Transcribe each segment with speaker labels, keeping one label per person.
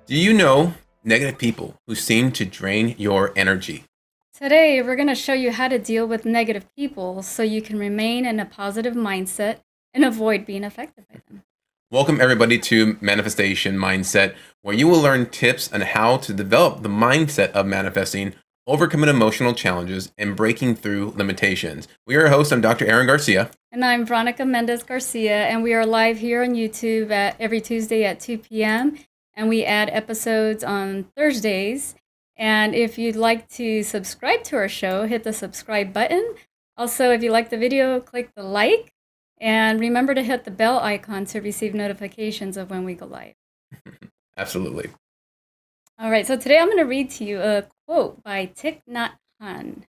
Speaker 1: Do you know negative people who seem to drain your energy?
Speaker 2: Today, we're going to show you how to deal with negative people so you can remain in a positive mindset and avoid being affected by them.
Speaker 1: Welcome, everybody, to Manifestation Mindset, where you will learn tips on how to develop the mindset of manifesting, overcoming emotional challenges, and breaking through limitations. We are your hosts. I'm Dr. Aaron Garcia.
Speaker 2: And I'm Veronica Mendez Garcia, and we are live here on YouTube every Tuesday at 2 p.m. And we add episodes on Thursdays. And if you'd like to subscribe to our show, hit the subscribe button. Also, if you like the video, click the like. And remember to hit the bell icon to receive notifications of when we go live.
Speaker 1: Absolutely.
Speaker 2: All right, so today I'm going to read to you a quote by Thich Nhat Hanh.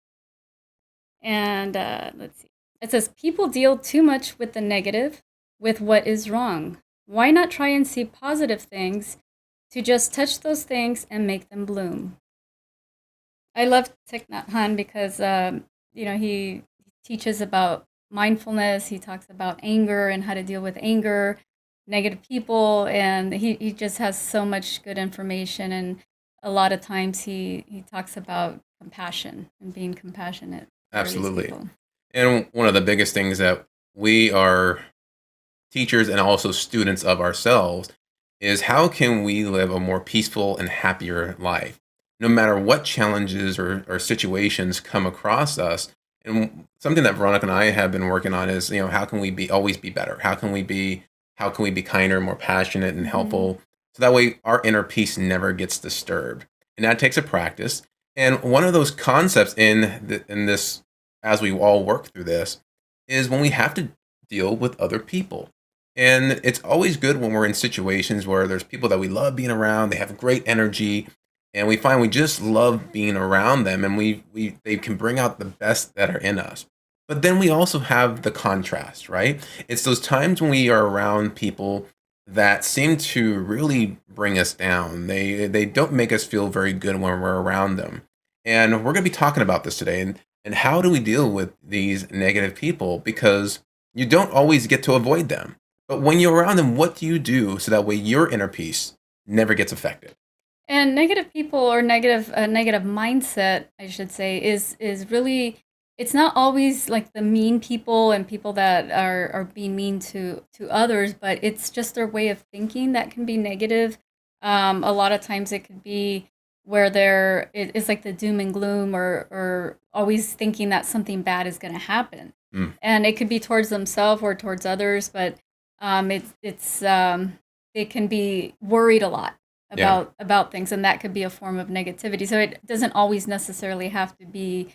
Speaker 2: And let's see. It says, "People deal too much with the negative, with what is wrong. Why not try and see positive things to just touch those things and make them bloom?" I love Thich Nhat Hanh because, he teaches about mindfulness. He talks about anger and how to deal with anger, negative people, and he just has so much good information. And a lot of times he talks about compassion and being compassionate for these
Speaker 1: Absolutely.
Speaker 2: people.
Speaker 1: And one of the biggest things that we are teachers and also students of ourselves is how can we live a more peaceful and happier life no matter what challenges or situations come across us. And something that Veronica and I have been working on is, how can we be always be better? How can we be kinder, more passionate and
Speaker 2: Mhm.
Speaker 1: helpful, so that way our inner peace never gets disturbed. And that takes a practice. And one of those concepts in this, as we all work through this, is when we have to deal with other people. And it's always good when we're in situations where there's people that we love being around, they have great energy, and we find we just love being around them, and we they can bring out the best that are in us. But then we also have the contrast, right? It's those times when we are around people that seem to really bring us down. They don't make us feel very good when we're around them. And we're going to be talking about this today, and how do we deal with these negative people, because you don't always get to avoid them. But when you're around them, what do you do so that way your inner peace never gets affected?
Speaker 2: And negative people or negative mindset, I should say, is really, it's not always like the mean people and people that are being mean to others, but it's just their way of thinking that can be negative. A lot of times it could be where it's like the doom and gloom, or always thinking that something bad is going to happen,
Speaker 1: Mm,
Speaker 2: and it could be towards themselves or towards others, but they can be worried a lot
Speaker 1: yeah.
Speaker 2: about things, and that could be a form of negativity. So it doesn't always necessarily have to be,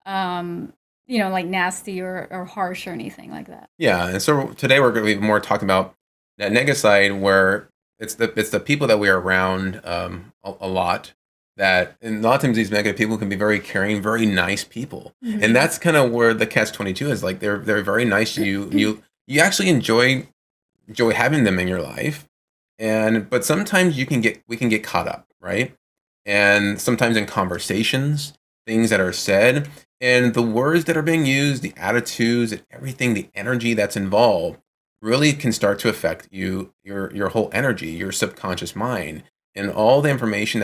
Speaker 2: like nasty or harsh or anything like that.
Speaker 1: Yeah, and so today we're going to be more talking about that negative side, where it's the people that we are around a lot. That, and a lot of times these negative people can be very caring, very nice people, and
Speaker 2: Hmm.
Speaker 1: that's kind of where the catch 22 is. Like they're very nice to you. You actually enjoy having them in your life, and but sometimes we can get caught up, right? And sometimes in conversations, things that are said, and the words that are being used, the attitudes and everything, the energy that's involved really can start to affect your whole energy, your subconscious mind, and all the information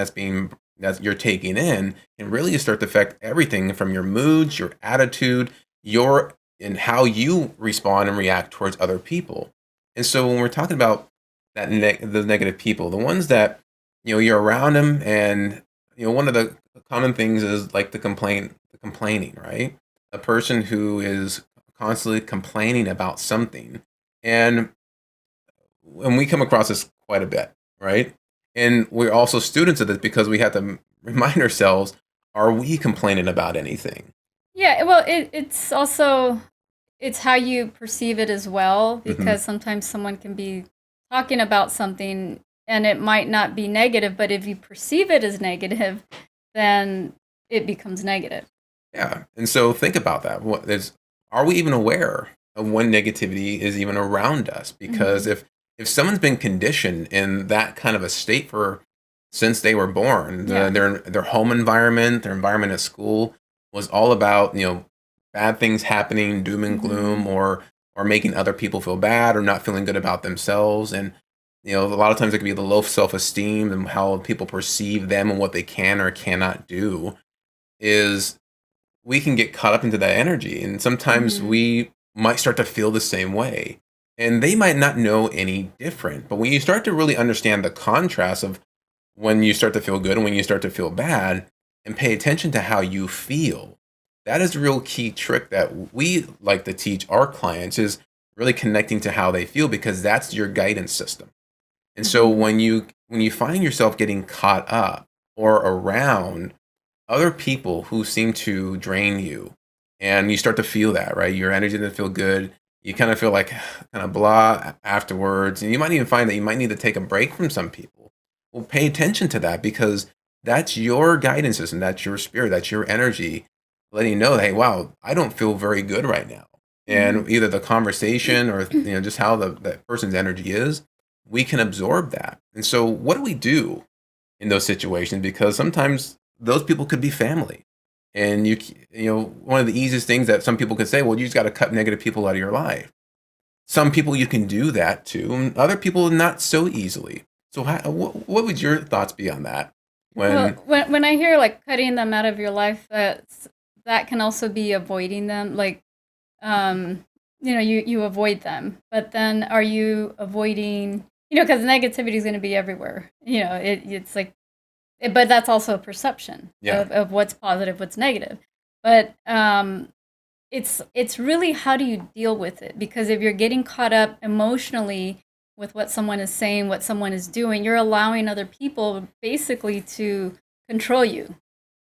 Speaker 1: that you're taking in, and really start to affect everything from your moods, your attitude, your and how you respond and react towards other people. And so when we're talking about the negative people, the ones that you're around them, and one of the common things is like the complaining, right? A person who is constantly complaining about something, and we come across this quite a bit, right? And we're also students of this because we have to remind ourselves: are we complaining about anything?
Speaker 2: Yeah, well, it's also, it's how you perceive it as well,
Speaker 1: Hmm.
Speaker 2: because sometimes someone can be talking about something and it might not be negative, but if you perceive it as negative, then it becomes negative.
Speaker 1: Yeah, and so think about that. Are we even aware of when negativity is even around us? Because
Speaker 2: Hmm.
Speaker 1: if someone's been conditioned in that kind of a state for since they were born,
Speaker 2: Yeah.
Speaker 1: their home environment, their environment at school was all about bad things happening, doom and
Speaker 2: Hmm.
Speaker 1: gloom, or making other people feel bad or not feeling good about themselves. And A lot of times it could be the low self-esteem and how people perceive them and what they can or cannot do. Is we can get caught up into that energy, and sometimes
Speaker 2: Mm-hmm.
Speaker 1: we might start to feel the same way, and they might not know any different. But when you start to really understand the contrast of when you start to feel good and when you start to feel bad, and pay attention to how you feel, that is a real key trick that we like to teach our clients, is really connecting to how they feel, because that's your guidance system. And so
Speaker 2: Mm-hmm.
Speaker 1: when you find yourself getting caught up or around other people who seem to drain you, and you start to feel that, right? Your energy doesn't feel good. You kind of feel like kind of blah afterwards, and you might even find that you might need to take a break from some people. Well, pay attention to that, because that's your guidance system, that's your spirit, that's your energy letting you know that, hey, wow, I don't feel very good right now.
Speaker 2: Mm-hmm.
Speaker 1: And either the conversation or just how that person's energy is, we can absorb that. And so what do we do in those situations? Because sometimes those people could be family. And one of the easiest things that some people could say, well, you just got to cut negative people out of your life. Some people you can do that to, and other people not so easily. So, what would your thoughts be on that?
Speaker 2: Well,
Speaker 1: When,
Speaker 2: when I hear like cutting them out of your life, that can also be avoiding them. Like, um, you avoid them, but then are you avoiding? Because negativity is going to be everywhere. It's like, but that's also a perception
Speaker 1: yeah,
Speaker 2: of what's positive, what's negative. But it's really how do you deal with it? Because if you're getting caught up emotionally with what someone is saying, what someone is doing, you're allowing other people basically to control you.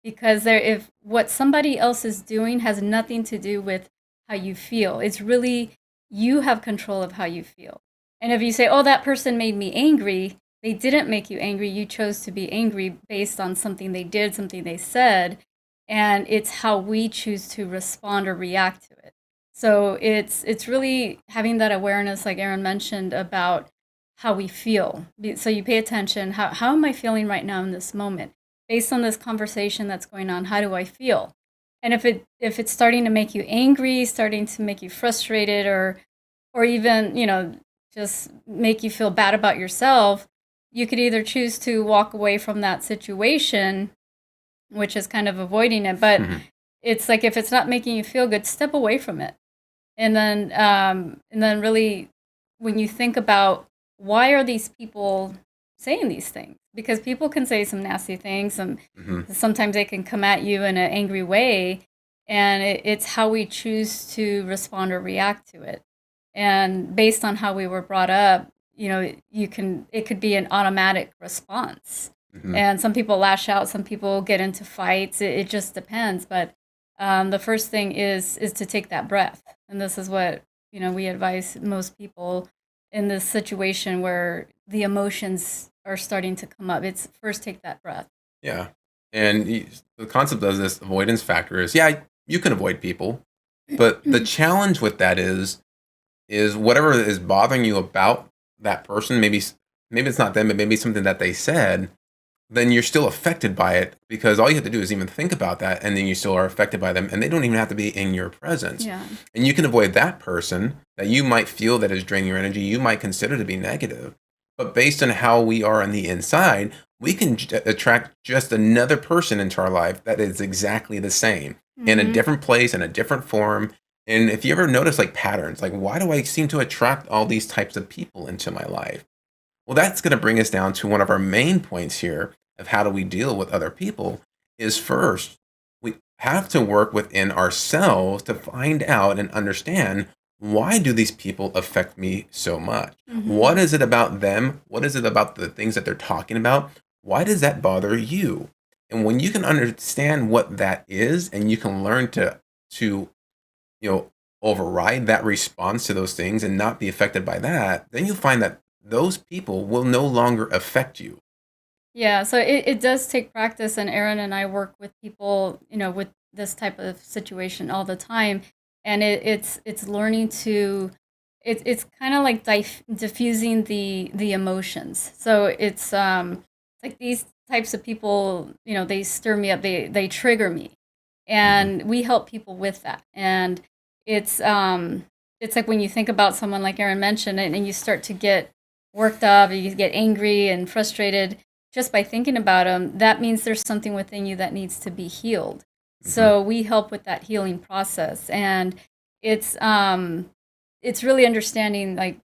Speaker 2: Because if what somebody else is doing has nothing to do with how you feel, it's really you have control of how you feel. And if you say, "Oh, that person made me angry," they didn't make you angry. You chose to be angry based on something they did, something they said, and it's how we choose to respond or react to it. So it's really having that awareness, like Aaron mentioned, about how we feel. So you pay attention. How am I feeling right now in this moment? Based on this conversation that's going on, how do I feel? And if it's starting to make you angry, starting to make you frustrated, or even just make you feel bad about yourself, you could either choose to walk away from that situation, which is kind of avoiding it. But it's like if it's not making you feel good, step away from it. And then really, when you think about why are these people saying these things, because people can say some nasty things,
Speaker 1: hmm
Speaker 2: sometimes they can come at you in an angry way, and it's how we choose to respond or react to it. And based on how we were brought up, it could be an automatic response.
Speaker 1: hmm
Speaker 2: And some people lash out, some people get into fights. It just depends. But the first thing is to take that breath, and this is what we advise most people in this situation where the emotions are starting to come up. It's first take that breath.
Speaker 1: yeah. And the concept of this avoidance factor is, yeah, you can avoid people, but the challenge with that is whatever is bothering you about that person. Maybe it's not them, but maybe something that they said. Then you're still affected by it, because all you have to do is even think about that, and then you still are affected by them, and they don't even have to be in your presence.
Speaker 2: Yeah.
Speaker 1: And you can avoid that person that you might feel that is draining your energy, you might consider to be negative. But based on how we are on the inside, we can attract just another person into our life that is exactly the same, in a
Speaker 2: Mm-hmm.
Speaker 1: different place, in a different form. And if you ever notice like patterns, like why do I seem to attract all these types of people into my life? Well, that's going to bring us down to one of our main points here of how do we deal with other people. Is first, we have to work within ourselves to find out and understand, why do these people affect me so much?
Speaker 2: Mm-hmm.
Speaker 1: What is it about them? What is it about the things that they're talking about? Why does that bother you? And when you can understand what that is, and you can learn to you know, override that response to those things and not be affected by that, then you'll find that those people will no longer affect you.
Speaker 2: Yeah, so it does take practice, and Aaron and I work with people, with this type of situation all the time, and it's learning to, it's kind of like diffusing the emotions. So it's like these types of people, they stir me up, they trigger me,
Speaker 1: hmm
Speaker 2: and we help people with that. And it's um it's like when you think about someone like Aaron mentioned, and you start to get worked up, you get angry and frustrated just by thinking about them, that means there's something within you that needs to be healed.
Speaker 1: Hmm.
Speaker 2: So we help with that healing process, and it's um it's really understanding, like,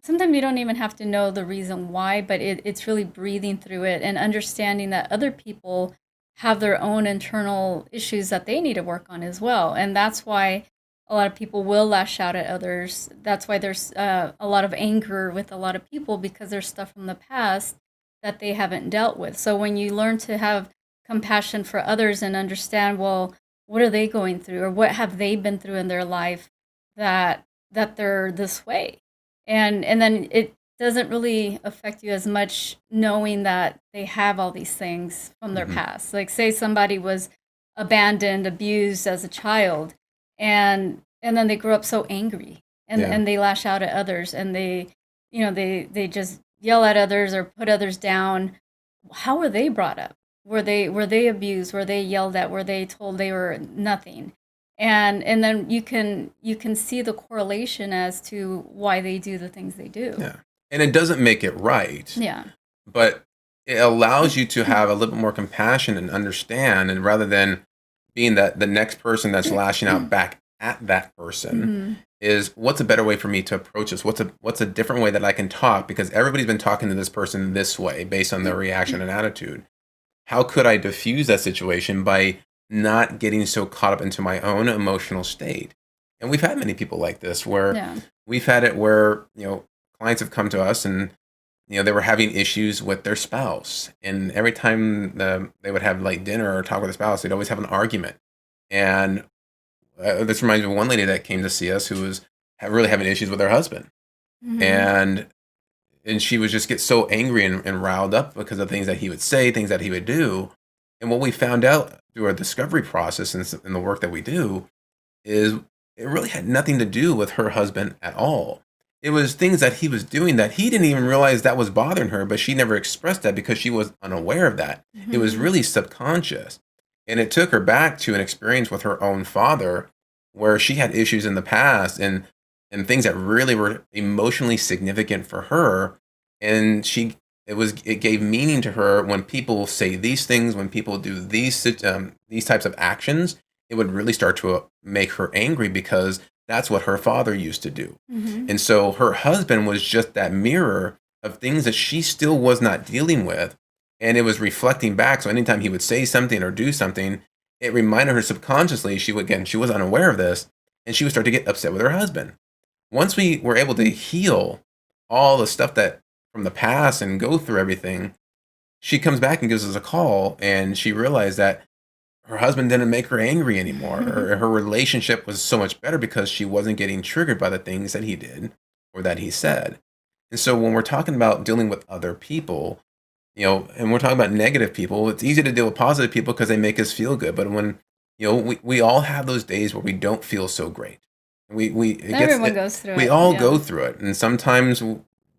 Speaker 2: sometimes you don't even have to know the reason why, but it's really breathing through it and understanding that other people have their own internal issues that they need to work on as well. And that's why a lot of people will lash out at others. That's why there's a lot of anger with a lot of people, because there's stuff from the past that they haven't dealt with. So when you learn to have compassion for others and understand, well, what are they going through, or what have they been through in their life that they're this way, and then it doesn't really affect you as much knowing that they have all these things from their
Speaker 1: Hmm.
Speaker 2: past. Like, say somebody was abandoned, abused as a child, and then they grew up so angry,
Speaker 1: Yeah.
Speaker 2: and they lash out at others, and they just yell at others or put others down. How were they brought up? Were they abused? Were they yelled at? Were they told they were nothing? And then you can see the correlation as to why they do the things they do.
Speaker 1: Yeah. And it doesn't make it right,
Speaker 2: Yeah.
Speaker 1: but it allows you to have a little bit more compassion and understand. And rather than being that the next person that's lashing out back at that person,
Speaker 2: Hmm.
Speaker 1: is what's a better way for me to approach this? What's a different way that I can talk? Because everybody's been talking to this person this way based on their reaction and attitude. How could I diffuse that situation by not getting so caught up into my own emotional state? And we've had many people like this where
Speaker 2: Yeah.
Speaker 1: we've had it where, clients have come to us and, they were having issues with their spouse. And every time they would have like dinner or talk with their spouse, they'd always have an argument. And this reminds me of one lady that came to see us who was really having issues with her husband.
Speaker 2: Hmm.
Speaker 1: And she would just get so angry and riled up because of things that he would say, things that he would do. And what we found out through our discovery process and the work that we do is it really had nothing to do with her husband at all. It was things that he was doing that he didn't even realize that was bothering her, but she never expressed that because she was unaware of that. It was
Speaker 2: Hmm.
Speaker 1: really subconscious. And it took her back to an experience with her own father where she had issues in the past and things that really were emotionally significant for her. And it gave meaning to her when people say these things, when people do these types of actions, it would really start to make her angry because that's what her father used to do.
Speaker 2: Hmm.
Speaker 1: And so her husband was just that mirror of things that she still was not dealing with. And it was reflecting back. So anytime he would say something or do something, it reminded her subconsciously, she was unaware of this, and she would start to get upset with her husband. Once we were able to heal all the stuff that from the past and go through everything, she comes back and gives us a call, and she realized that her husband didn't make her angry anymore. Her relationship was so much better because she wasn't getting triggered by the things that he did or that he said. And so when we're talking about dealing with other people, and we're talking about negative people, it's easy to deal with positive people because they make us feel good. But when, we all have those days where we don't feel so great.
Speaker 2: Everyone goes through
Speaker 1: We
Speaker 2: it.
Speaker 1: all
Speaker 2: Yeah.
Speaker 1: go through it. And sometimes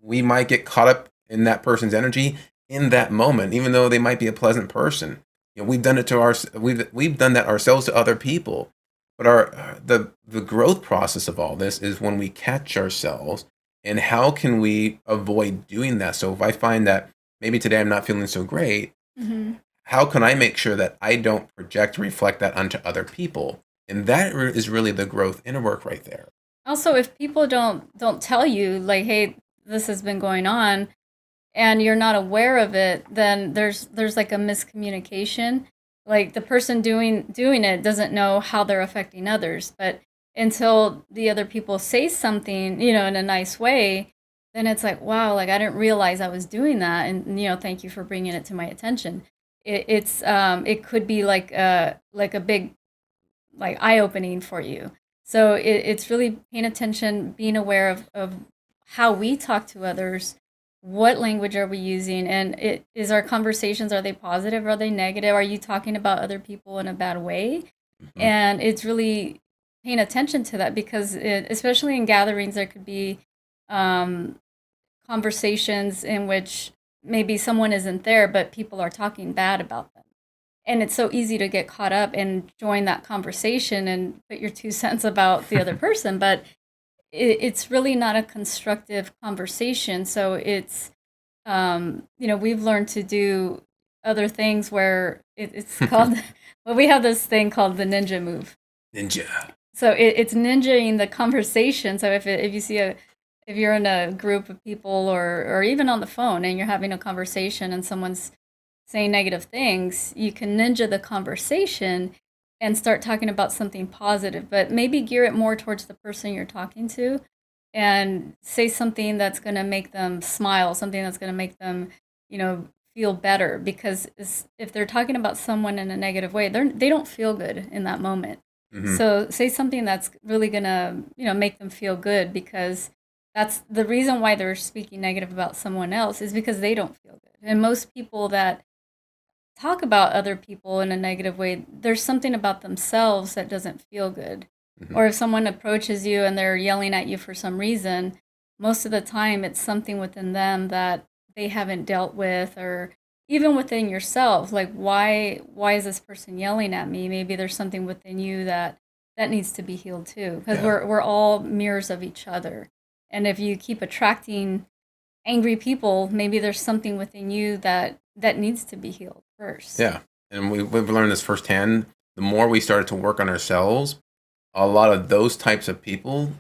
Speaker 1: we might get caught up in that person's energy in that moment, even though they might be a pleasant person. We've done it to we've done that ourselves to other people. But the growth process of all this is when we catch ourselves, and how can we avoid doing that? So if I find that maybe today I'm not feeling so great,
Speaker 2: Hmm.
Speaker 1: how can I make sure that I don't project reflect that onto other people? And that is really the growth inner work right there.
Speaker 2: Also, if people don't tell you, like, hey, this has been going on, and you're not aware of it, then there's like a miscommunication. Like, the person doing it doesn't know how they're affecting others, but until the other people say something, in a nice way, then it's like, wow, like, I didn't realize I was doing that, and thank you for bringing it to my attention. It could be like a big, like, eye opening for you. So it's really paying attention, being aware of how we talk to others, what language are we using, and our conversations, are they positive, are they negative, are you talking about other people in a bad way?
Speaker 1: Mhm.
Speaker 2: And it's really paying attention to that, because especially in gatherings, there could be um, conversations in which maybe someone isn't there, but people are talking bad about them, and it's so easy to get caught up and join that conversation and put your 2 cents about the other person. But it's really not a constructive conversation. So it's, we've learned to do other things where it's called, well, we have this thing called the ninja move.
Speaker 1: Ninja.
Speaker 2: So it's ninjaing the conversation. So if you see if you're in a group of people or even on the phone and you're having a conversation and someone's saying negative things, you can ninja the conversation and start talking about something positive, but maybe gear it more towards the person you're talking to and say something that's going to make them smile, something that's going to make them, feel better. Because if they're talking about someone in a negative way, they don't feel good in that moment.
Speaker 1: Hmm.
Speaker 2: So say something that's really going to, make them feel good, because that's the reason why they're speaking negative about someone else, is because they don't feel good. And most people that talk about other people in a negative way, there's something about themselves that doesn't feel good.
Speaker 1: Hmm.
Speaker 2: Or if someone approaches you and they're yelling at you for some reason, most of the time it's something within them that they haven't dealt with, or even within yourself. Like, why is this person yelling at me? Maybe there's something within you that needs to be healed too, because
Speaker 1: Yeah.
Speaker 2: we're all mirrors of each other. And if you keep attracting angry people, maybe there's something within you that needs to be healed first.
Speaker 1: Yeah. And we've learned this firsthand. The more we started to work on ourselves, a lot of those types of people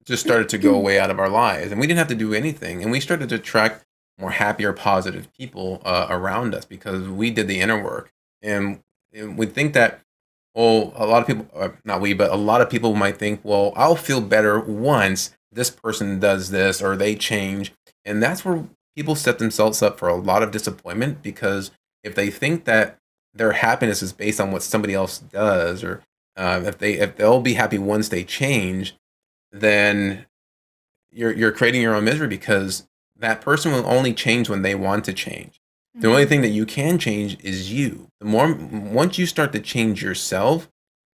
Speaker 1: just started to go away out of our lives. And we didn't have to do anything. And we started to attract more happier, positive people around us because we did the inner work. And we think that, well, a lot of people, not we, but a lot of people might think, well, I'll feel better once this person does this or they change. And that's where people set themselves up for a lot of disappointment, because if they think that their happiness is based on what somebody else does, or if they'll be happy once they change, then you're creating your own misery, because that person will only change when they want to change. The only
Speaker 2: Mhm.
Speaker 1: thing that you can change is you. The more once you start to change yourself,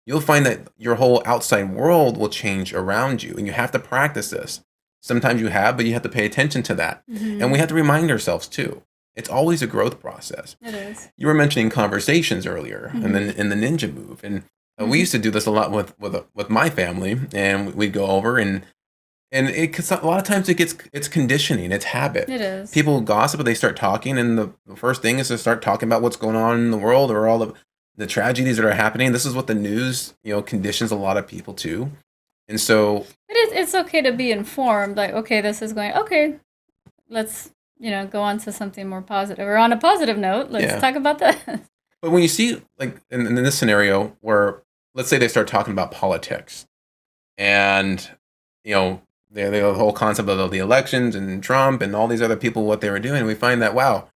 Speaker 1: you'll find that your whole outside world will change around you, and you have to practice this. Sometimes you have, but you have to pay attention to that. And we
Speaker 2: Mhm.
Speaker 1: have to remind ourselves too. It's always a growth process.
Speaker 2: It is.
Speaker 1: You were mentioning conversations earlier, and then
Speaker 2: Mhm.
Speaker 1: in the ninja move, and we
Speaker 2: Mhm.
Speaker 1: used to do this a lot with my family, and we'd go over and it, cause a lot of times it's conditioning, it's habit.
Speaker 2: It is.
Speaker 1: People gossip, they start talking, and the first thing is to start talking about what's going on in the world, or all the tragedies that are happening. This is what the news, conditions a lot of people to. And so,
Speaker 2: It's okay to be informed. Like, okay, this is going. Okay, let's go on to something more positive, or on a positive note. Let's
Speaker 1: yeah.
Speaker 2: talk about that.
Speaker 1: But when you see, like, in this scenario where, let's say they start talking about politics, and, you know, the whole concept of the elections and Trump and all these other people, what they were doing, we find that, wow,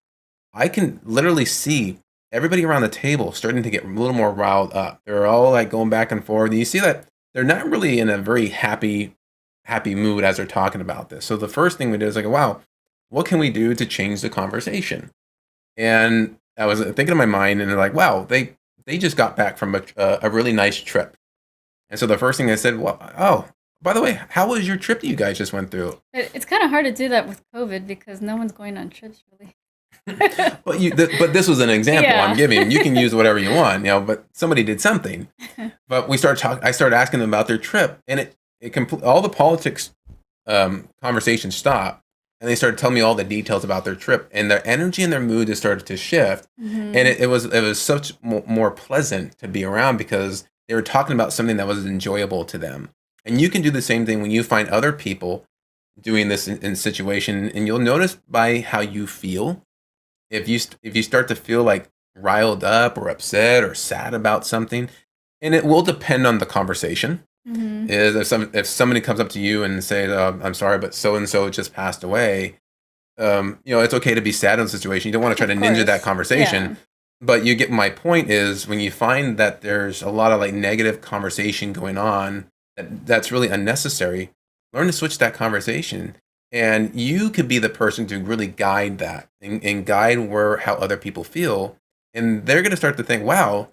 Speaker 1: I can literally see everybody around the table starting to get a little more riled up. They're all like going back and forth. And you see that they're not really in a very happy mood as they're talking about this. So the first thing we did is like, wow, what can we do to change the conversation? And I was thinking in my mind, and they're like, wow, they just got back from a really nice trip. And so the first thing I said, well, oh, by the way, how was your trip that you guys just went through?
Speaker 2: It's kind of hard to do that with COVID because no one's going on trips really.
Speaker 1: But this was an example I'm
Speaker 2: Yeah.
Speaker 1: giving. You can use whatever you want, but somebody did something. But we started talking. I started asking them about their trip, and all the politics conversation stopped, and they started telling me all the details about their trip, and their energy and their mood just started to shift, and
Speaker 2: Mhm.
Speaker 1: it was such more pleasant to be around, because they were talking about something that was enjoyable to them. And you can do the same thing when you find other people doing this in situation, and you'll notice by how you feel. If you start to feel like riled up or upset or sad about something, and it will depend on the conversation.
Speaker 2: Mhm.
Speaker 1: Is if somebody comes up to you and says, "I'm sorry, but so and so just passed away," it's okay to be sad in the situation. You don't want to try
Speaker 2: Of
Speaker 1: to ninja that
Speaker 2: course.
Speaker 1: conversation,
Speaker 2: Yeah.
Speaker 1: but you get my point. Is when you find that there's a lot of like negative conversation going on that's really unnecessary, learn to switch that conversation, and you could be the person to really guide that, and guide where how other people feel, and they're going to start to think, wow,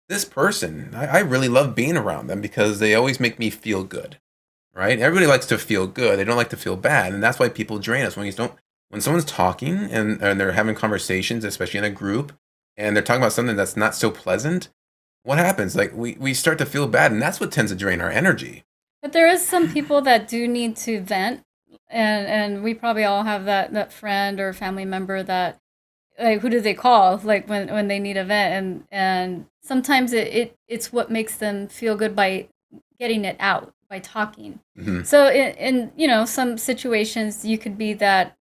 Speaker 1: this person, I really love being around them because they always make me feel good, right? Everybody likes to feel good. They don't like to feel bad, and that's why people drain us when someone's talking, and they're having conversations, especially in a group, and they're talking about something that's not so pleasant. What happens? Like we start to feel bad, and that's what tends to drain our energy.
Speaker 2: But there is some people that do need to vent, and we probably all have that friend or family member that, like, who do they call, like, when they need a vent, and sometimes it's what makes them feel good by getting it out by talking.
Speaker 1: Hmm.
Speaker 2: So in some situations you could be that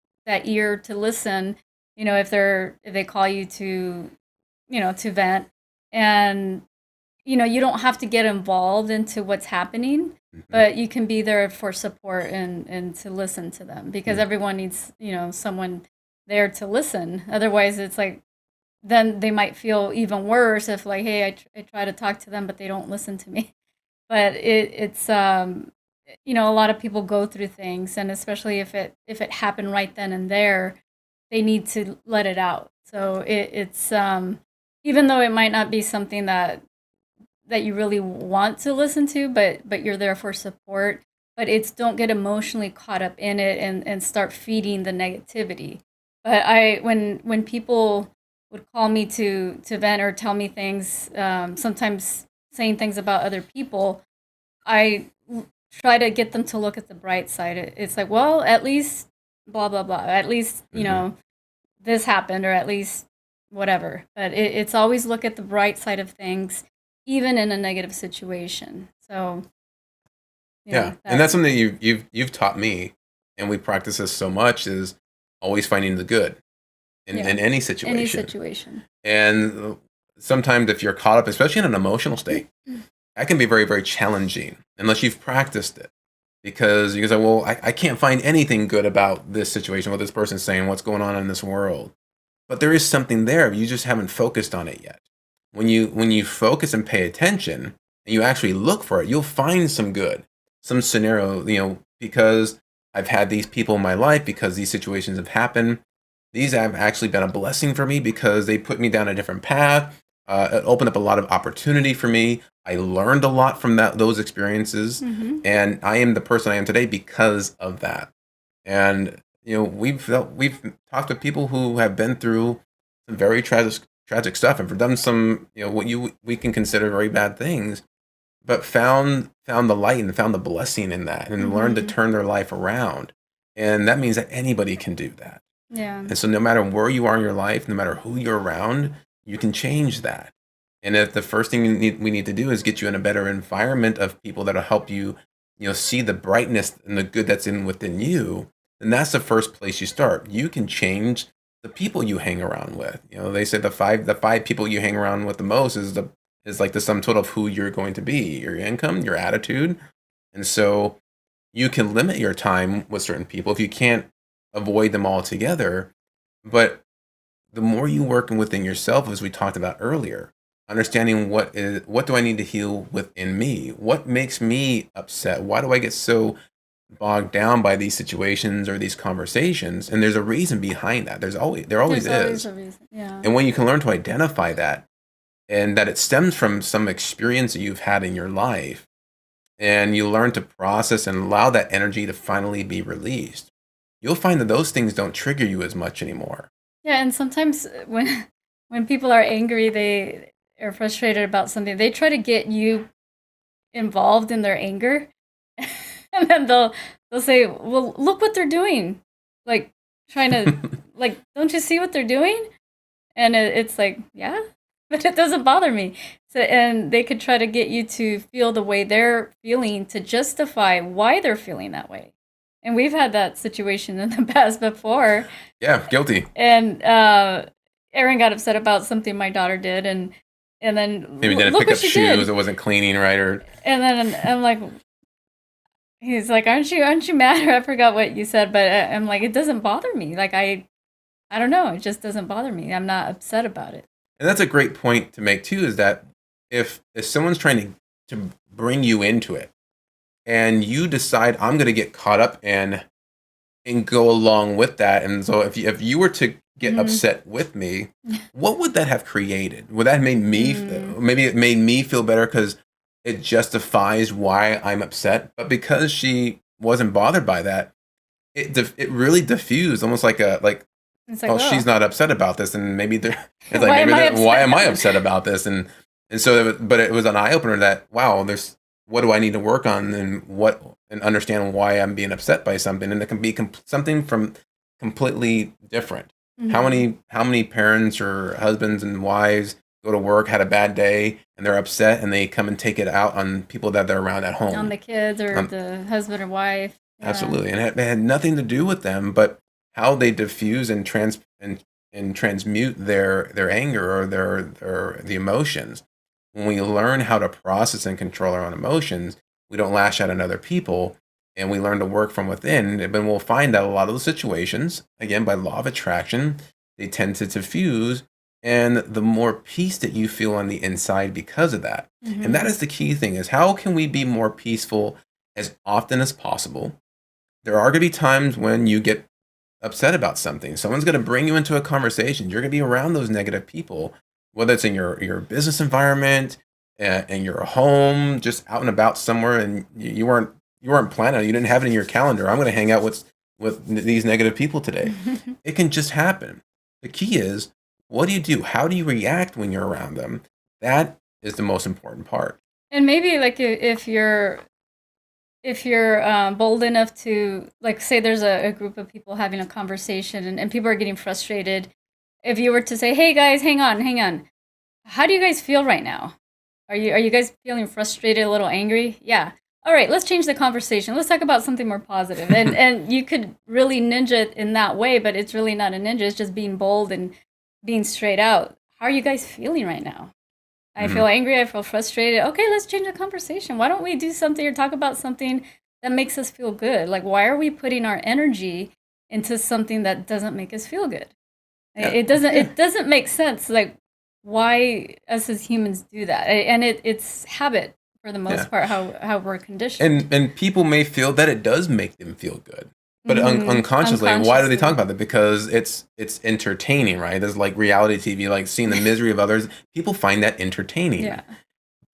Speaker 2: ear to listen, if they call you to to vent, and you don't have to get involved into what's happening,
Speaker 1: Hmm.
Speaker 2: but you can be there for support and to listen to them, because everyone needs, someone there to listen. Otherwise, it's like, then they might feel even worse if, like, hey, I try to talk to them, but they don't listen to me. But a lot of people go through things, and especially if it happened right then and there, they need to let it out. So it's even though it might not be something that you really want to listen to, but you're there for support. But it's, don't get emotionally caught up in it and start feeding the negativity. But when people would call me to vent or tell me things, sometimes saying things about other people, I try to get them to look at the bright side. It's like, well, at least blah blah blah. At least
Speaker 1: Hmm.
Speaker 2: this happened, or at least whatever. But it's always look at the bright side of things, even in a negative situation. So
Speaker 1: Yeah, and
Speaker 2: that.
Speaker 1: that's something you've taught me, and we practice this so much is always finding the good
Speaker 2: Yeah,
Speaker 1: in any
Speaker 2: any
Speaker 1: situation.
Speaker 2: situation.
Speaker 1: And sometimes if you're caught up, especially in an emotional state, that can be very, very challenging unless you've practiced it. Because you can say, well, I can't find anything good about this situation, what this person's saying, what's going on in this world. But there is something there, you just haven't focused on it yet. When you focus and pay attention and you actually look for it, you'll find some good, some scenario, because I've had these people in my life, because these situations have happened. These have actually been a blessing for me because they put me down a different path. It opened up a lot of opportunity for me. I learned a lot from those experiences,
Speaker 2: Hmm.
Speaker 1: and I am the person I am today because of that. And we've talked to people who have been through some very tragic stuff, and for them some what you we can consider very bad things, but found the light and found the blessing in that, and learned to
Speaker 2: Hmm.
Speaker 1: turn their life around. And that means that anybody can do that.
Speaker 2: Yeah.
Speaker 1: And so no matter where you are in your life, no matter who you're around, you can change that. And if the first thing we need to do is get you in a better environment of people that'll help you, see the brightness and the good that's in within you, then that's the first place you start. You can change the people you hang around with. They say the five people you hang around with the most is like the sum total of who you're going to be, your income, your attitude. And so you can limit your time with certain people if you can't avoid them altogether. But the more you work within yourself, as we talked about earlier, understanding what do I need to heal within me? What makes me upset? Why do I get so bogged down by these situations or these conversations? And there's a reason behind that. There always
Speaker 2: There's always
Speaker 1: is.
Speaker 2: a reason. Yeah.
Speaker 1: And when you can learn to identify that, and that it stems from some experience that you've had in your life, and you learn to process and allow that energy to finally be released, you'll find that those things don't trigger you as much anymore.
Speaker 2: Yeah, and sometimes when people are angry, they are frustrated about something, they try to get you involved in their anger. And then they'll say, "Well, look what they're doing." Like, trying to, like, "Don't you see what they're doing?" And it's like, "Yeah." But it doesn't bother me. So, and they could try to get you to feel the way they're feeling to justify why they're feeling that way. And we've had that situation in the past before.
Speaker 1: Yeah, guilty.
Speaker 2: And Aaron got upset about something my daughter did, and then
Speaker 1: Maybe didn't
Speaker 2: look
Speaker 1: pick
Speaker 2: what
Speaker 1: up
Speaker 2: she
Speaker 1: shoes,
Speaker 2: did.
Speaker 1: it wasn't cleaning right, or
Speaker 2: And then I'm like, he's like, "Aren't you mad?" Or I forgot what you said, but I'm like, it doesn't bother me. Like, I don't know, it just doesn't bother me. I'm not upset about it.
Speaker 1: and that's a great point to make too. Is that if someone's trying to bring you into it, and you decide I'm going to get caught up and go along with that, and so if you were to get
Speaker 2: Hmm.
Speaker 1: upset with me, what would that have created? Would that have made me
Speaker 2: Mm.
Speaker 1: maybe it made me feel better because it justifies why I'm upset, but because she wasn't bothered by that, it really diffused, almost like,
Speaker 2: It's like,
Speaker 1: oh, she's
Speaker 2: oh,
Speaker 1: not upset about this, and maybe it's like
Speaker 2: why am
Speaker 1: maybe
Speaker 2: I
Speaker 1: why
Speaker 2: upset?
Speaker 1: am I upset about this? And so, but it was an eye opener that wow, what do I need to work on, and understand why I'm being upset by something, and it can be something from completely different.
Speaker 2: Mm-hmm.
Speaker 1: How many parents or husbands and wives go to work, had a bad day, and they're upset, and they come and take it out on people that they're around at
Speaker 2: On
Speaker 1: home.
Speaker 2: the kids or
Speaker 1: Um,
Speaker 2: the husband or wife. Yeah.
Speaker 1: Absolutely, and it had nothing to do with them, but how they diffuse and transmute their anger or their the emotions. When we learn how to process and control our own emotions, we don't lash out at other people, and we learn to work from within. Then we'll find that a lot of the situations, again by law of attraction, they tend to diffuse, and the more peace that you feel on the inside because of that. And that
Speaker 2: Mm-hmm.
Speaker 1: is the key thing: is how can we be more peaceful as often as possible? There are going to be times when you get upset about something. Someone's going to bring you into a conversation. You're going to be around those negative people, whether it's in your business environment, in your home, just out and about somewhere, and you weren't planning. You didn't have it in your calendar. I'm going to hang out with these negative people today. It can just happen. The key is, what do you do? How do you react when you're around them? That is the most important part.
Speaker 2: And maybe like if you're bold enough to, like, say there's a group of people having a conversation and people are getting frustrated, if you were to say, hey guys, hang on, how do you guys feel right now? Are you guys feeling frustrated, a little angry? Yeah. All right, let's change the conversation. Let's talk about something more positive. And you could really ninja it in that way, but it's really not a ninja. It's just being bold and being straight out. How are you guys feeling right now? I feel
Speaker 1: Mhm.
Speaker 2: angry. I feel frustrated. Okay, let's change the conversation. Why don't we do something or talk about something that makes us feel good? Like, why are we putting our energy into something that doesn't make us feel good?
Speaker 1: Yeah,
Speaker 2: It doesn't.
Speaker 1: yeah.
Speaker 2: It doesn't make sense. Like, why us as humans do that? And it's habit for the
Speaker 1: Yeah.
Speaker 2: most part. How we're conditioned.
Speaker 1: And people may feel that it does make them feel good, but
Speaker 2: Mm-hmm.
Speaker 1: unconsciously, why do they talk
Speaker 2: Unconsciously.
Speaker 1: about it? Because it's entertaining, right? There's like reality TV, like seeing the misery of others. People find that entertaining,
Speaker 2: Yeah.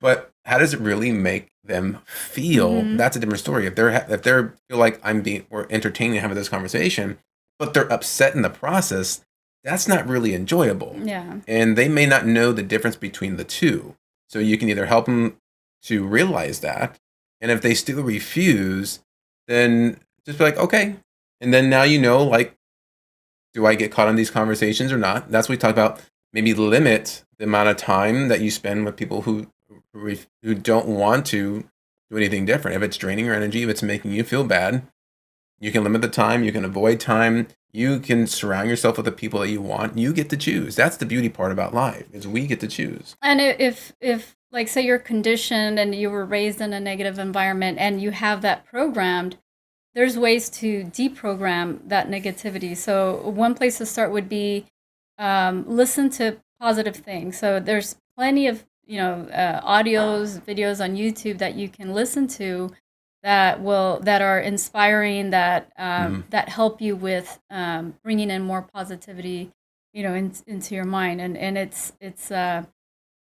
Speaker 1: but how does it really make them feel?
Speaker 2: Mm-hmm.
Speaker 1: That's a different story. If they're feel like we're entertaining having this conversation, but they're upset in the process, that's not really enjoyable,
Speaker 2: Yeah.
Speaker 1: and they may not know the difference between the two. So you can either help them to realize that, and if they still refuse, then just be like, okay, and then now you know, like, do I get caught in these conversations or not? That's what we talk about. Maybe limit the amount of time that you spend with people who don't want to do anything different. If it's draining your energy, if it's making you feel bad, you can limit the time. You can avoid time. You can surround yourself with the people that you want. You get to choose. That's the beauty part about life, is we get to choose.
Speaker 2: And if like say you're conditioned and you were raised in a negative environment and you have that programmed, there's ways to deprogram that negativity. So one place to start would be listen to positive things. So there's plenty of audios, videos on YouTube that you can listen to that are inspiring,
Speaker 1: Mhm.
Speaker 2: that help you with bringing in more positivity, into your mind. And it's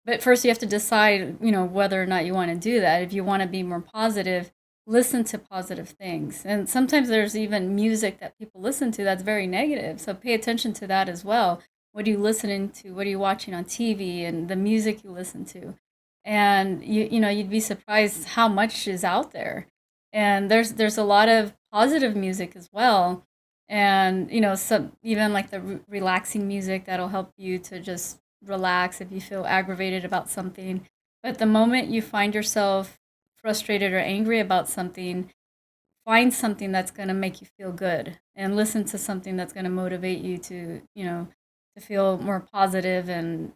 Speaker 2: but first, you have to decide, whether or not you want to do that. If you want to be more positive, listen to positive things. And sometimes there's even music that people listen to that's very negative. So pay attention to that as well. What are you listening to? What are you watching on TV and the music you listen to? And you'd be surprised how much is out there. And there's a lot of positive music as well. And some even like the relaxing music that'll help you to just relax if you feel aggravated about something. But the moment you find yourself frustrated or angry about something, find something that's going to make you feel good and listen to something that's going to motivate you to, to feel more positive and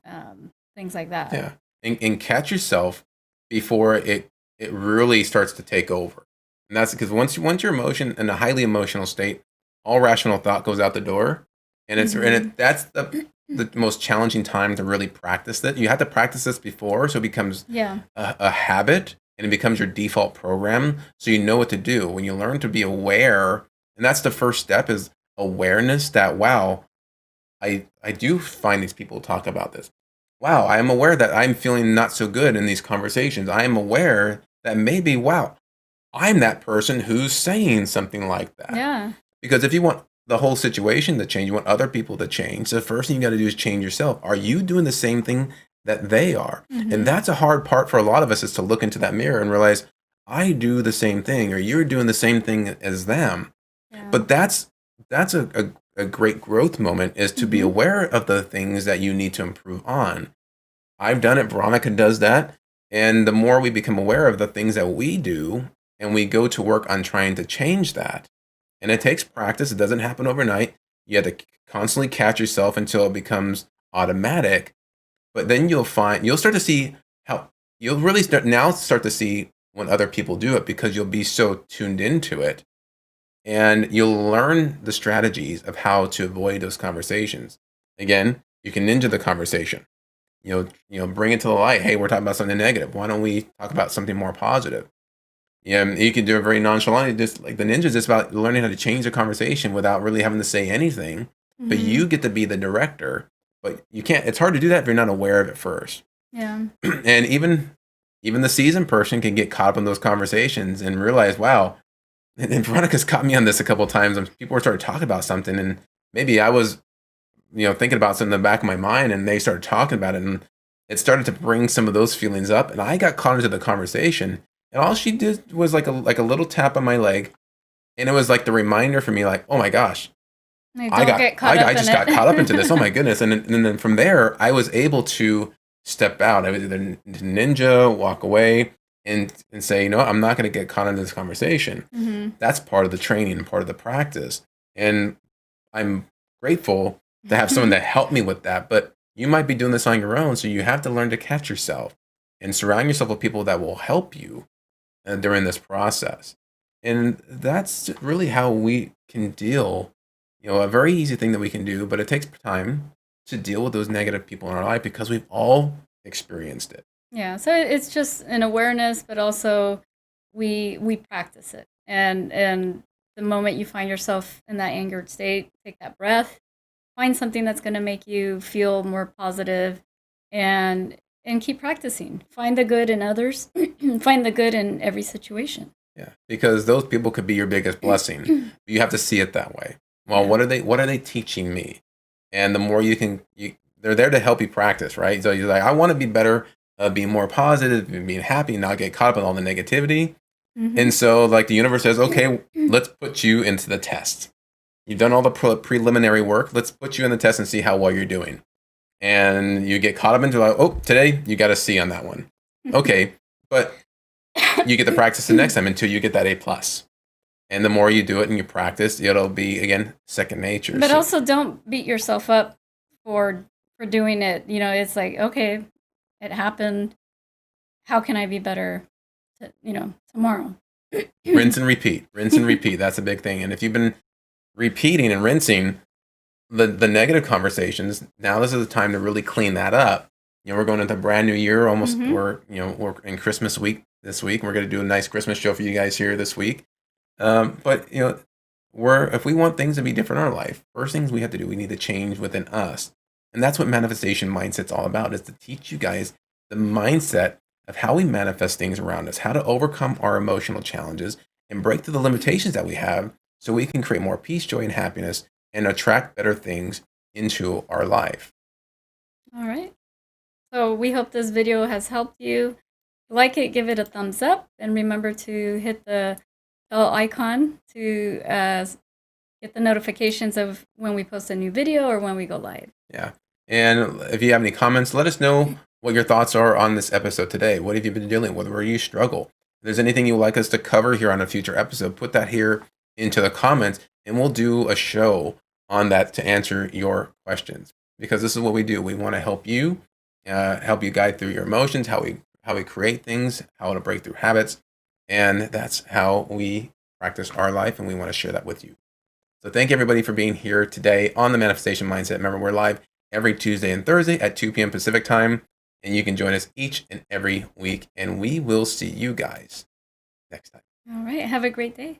Speaker 2: things like that.
Speaker 1: Yeah, and catch yourself before it really starts to take over. And that's because once your emotion in a highly emotional state, all rational thought goes out the door, and
Speaker 2: Mm-hmm.
Speaker 1: that's the most challenging time to really practice that. You have to practice this before, so it becomes
Speaker 2: Yeah.
Speaker 1: a habit, and it becomes your default program, so you know what to do. When you learn to be aware, and that's the first step, is awareness that, wow, I do find these people talk about this. Wow, I am aware that I'm feeling not so good in these conversations. I am aware that maybe, wow, I'm that person who's saying something like that.
Speaker 2: Yeah.
Speaker 1: Because if you want the whole situation to change, you want other people to change, the first thing you got to do is change yourself. Are you doing the same thing that they are? And
Speaker 2: Mm-hmm.
Speaker 1: that's a hard part for a lot of us, is to look into that mirror and realize, I do the same thing, or you're doing the same thing as them.
Speaker 2: Yeah.
Speaker 1: But that's a great growth moment, is to be
Speaker 2: Mm-hmm.
Speaker 1: aware of the things that you need to improve on. I've done it. Veronica does that. And the more we become aware of the things that we do, and we go to work on trying to change that, and it takes practice, it doesn't happen overnight. You have to constantly catch yourself until it becomes automatic. But then you'll start to see how you'll really start to see when other people do it, because you'll be so tuned into it, and you'll learn the strategies of how to avoid those conversations. Again, you can ninja the conversation. Bring it to the light. Hey, we're talking about something negative. Why don't we talk about something more positive? Yeah, you can do it very nonchalant. Just like the ninjas, it's about learning how to change the conversation without really having to say anything. But
Speaker 2: Mm-hmm.
Speaker 1: you get to be the director. But you can't. It's hard to do that if you're not aware of it first.
Speaker 2: Yeah.
Speaker 1: And even the seasoned person can get caught up in those conversations and realize, wow. And Veronica's caught me on this a couple of times. And people were started talking about something, and maybe I was thinking about something in the back of my mind, and they started talking about it, and it started to bring some of those feelings up, and I got caught into the conversation, and all she did was like a little tap on my leg, and it was like the reminder for me, like, oh my gosh,
Speaker 2: Like, don't get caught up
Speaker 1: I
Speaker 2: in
Speaker 1: just got
Speaker 2: it.
Speaker 1: caught up into this. Oh my goodness. And then from there, I was able to step out. I was either ninja, walk away, and say, I'm not going to get caught into this conversation.
Speaker 2: Mm-hmm.
Speaker 1: That's part of the training and part of the practice. And I'm grateful to have someone that helped me with that. But you might be doing this on your own. So you have to learn to catch yourself and surround yourself with people that will help you during this process. And that's really how we can deal, a very easy thing that we can do, but it takes time to deal with those negative people in our life, because we've all experienced it.
Speaker 2: Yeah, so it's just an awareness, but also we practice it. And the moment you find yourself in that angered state, take that breath, find something that's going to make you feel more positive, and keep practicing. Find the good in others, find the good in every situation.
Speaker 1: Yeah, because those people could be your biggest blessing. You have to see it that way. Well,
Speaker 2: Yeah.
Speaker 1: what are they teaching me? And the more they're there to help you practice, right? So you're like, I want to be better, being more positive, and being happy, not get caught up in all the negativity.
Speaker 2: Mm-hmm.
Speaker 1: And so, like, the universe says, okay, let's put you into the test. You've done all the preliminary work. Let's put you in the test and see how well you're doing. And you get caught up into, like, oh, today you got a C on that one. Okay, but you get to practice the next time until you get that A+. And the more you do it and you practice, it'll be, again, second nature.
Speaker 2: But
Speaker 1: So,
Speaker 2: also don't beat yourself up for doing it. It's like, okay, it happened. How can I be better tomorrow?
Speaker 1: rinse and repeat. Rinse and repeat. That's a big thing. And if you've been repeating and rinsing the negative conversations, now this is the time to really clean that up. We're going into a brand new year. Almost,
Speaker 2: Mhm.
Speaker 1: we're in Christmas week this week. We're going to do a nice Christmas show for you guys here this week. But if we want things to be different in our life, first things we have to do, we need to change within us, and that's what manifestation mindset's all about. Is to teach you guys the mindset of how we manifest things around us, how to overcome our emotional challenges, and break through the limitations that we have, so we can create more peace, joy, and happiness, and attract better things into our life.
Speaker 2: All right. So we hope this video has helped you. Like it, give it a thumbs up, and remember to hit the bell icon to get the notifications of when we post a new video or when we go live.
Speaker 1: Yeah. And if you have any comments, let us know what your thoughts are on this episode today. What have you been dealing with? Where you struggle? If there's anything you would like us to cover here on a future episode, put that here into the comments, and we'll do a show on that to answer your questions. Because this is what we do. We want to help you guide through your emotions, how we create things, how to break through habits, and that's how we practice our life, and we want to share that with you. So thank everybody for being here today on the Manifestation Mindset. Remember, we're live every Tuesday and Thursday at 2 p.m. Pacific time, and you can join us each and every week, and we will see you guys next time.
Speaker 2: All right. Have a great day.